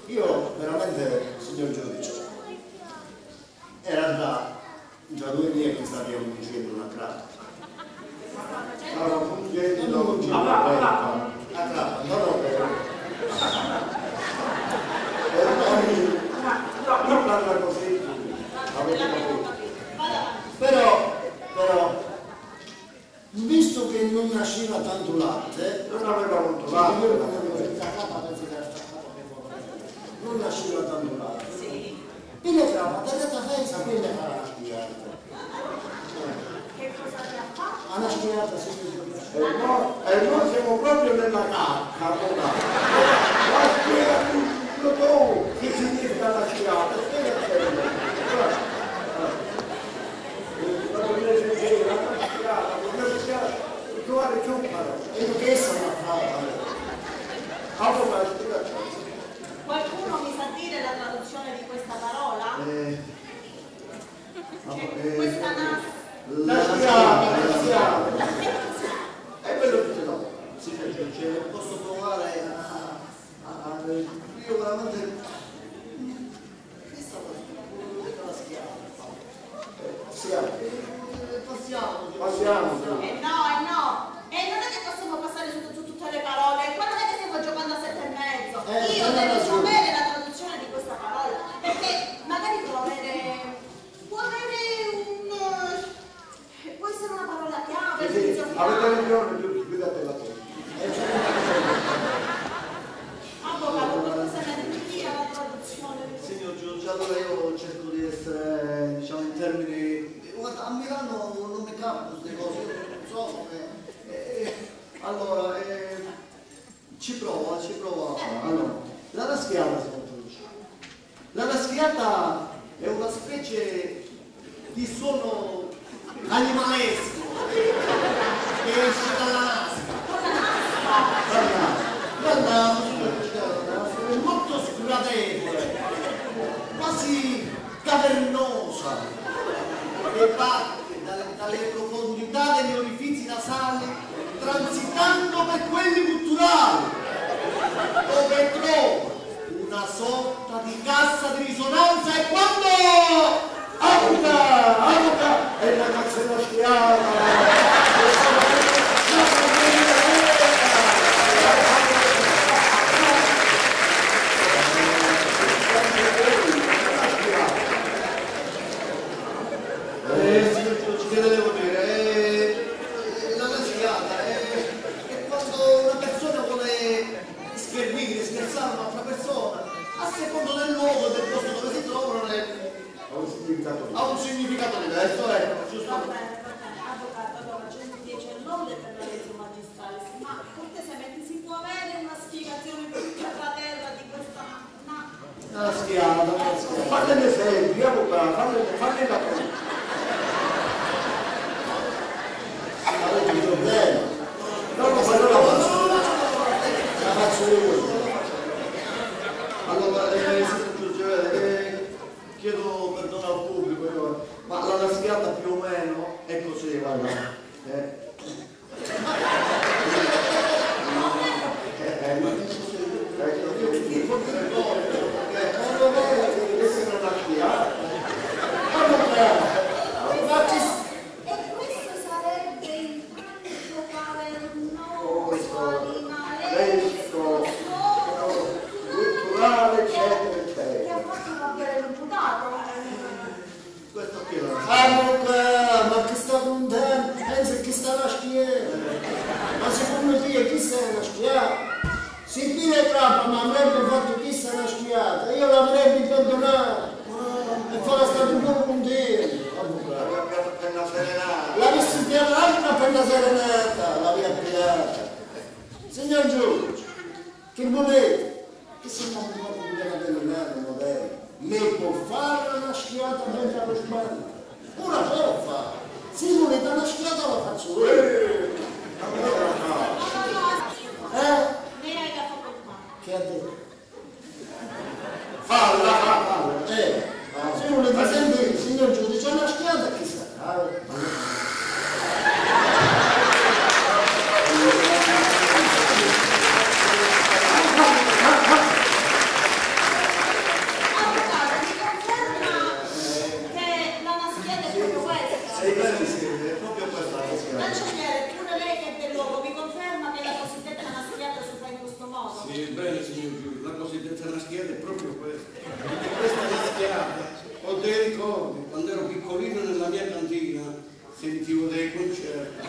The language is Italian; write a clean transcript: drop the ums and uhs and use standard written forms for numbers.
Io veramente, signor giudice, era già 2 mesi che staviamo facendo una crapa. Stavo fungendo una crapa, non parla così, avete capito? Però, visto che non nasceva tanto latte, non aveva molto latte, non nasceva tanto latte, e le crapa, terreta fenza, quindi farà la schiata. Che cosa ti ha fatto? Una schiata, sì. E noi siamo proprio nella cacca, la schiata tu, che significa la schiata? E che sono Qualcuno mi sa dire la traduzione di questa parola? Questa la schiata. È quello che ce l'ho. Signor giudice, posso provare io veramente la schiava. Passiamo. No. E non è che possiamo passare su tutte le parole. Qua non è che stiamo giocando a 7,5. Io devo sapere la traduzione di questa parola. Perché magari può essere una parola chiave. Avete ragione, guidate la testa. Avvocato, cortesemente dia la traduzione. Signor giudice, allora io cerco di essere, diciamo, in termini... Guarda, a Milano non mi capitano queste cose, io non so. Allora, ci provo. Allora, la raschiata, signor giudice. La raschiata è una specie di suono animalesco che esce dalla nasca. Guarda, è molto sgradevole, quasi cavernosa, che parte dalle profondità degli orifizi nasali, transitando per quelli gutturali, dove trova una sorta di cassa di risonanza e quando Avoca! È la cazzo della schiava! Che devo dire? La raschiata è quando una persona vuole schermire, scherzare un'altra persona, a secondo del luogo e del posto dove si trovano, ha un significato diverso, ecco, giusto? Va bene, avvocato, allora 110 lode per la legge magistrale, ma cortesemente si può avere una spiegazione più per la terra di questa... La schiava. Fate l'esempio, avvocato, fate la cosa. Avete un problema? No, se non La faccio io. Allora, signor giudice, chiedo perdono al pubblico, ma la raschiata più o meno è così, guarda. E questo sarebbe il braccio cavernoso, animalesco, culturale, eccetera, che eccetera. ha fatto cambiare l'imputato. Questo qui è la Ma che sta contento? Pensa che sta la schiera. Ma secondo te chi sta la schiera? Se qui le trappa mi avrebbe fatto chi sta la schiata, io l'avrei perdonato. E farà stato un po' contento. Penna serenata. La visto piano l'altra per la serenata, la via piata. Signor giudice, che volete? Che se non può pubblicare dell'anno modello, me può fare una schiata mentre allo sbaglio? Una può fare. Se volete una schiata la faccio io. Lei hai la facoltà. Che ha detto? Falla. Se volete sentire, signor giudice, una schiata chi sa? naschiata. Cancelliere, pure lei che è del luogo, mi conferma che la cosiddetta naschiata si fa in questo modo? Sì, bene signor Giulio, la cosiddetta naschiata è proprio questa. Perché questa naschiata, ho dei ricordi, quando ero piccolino nella mia cantina sentivo dei concerti.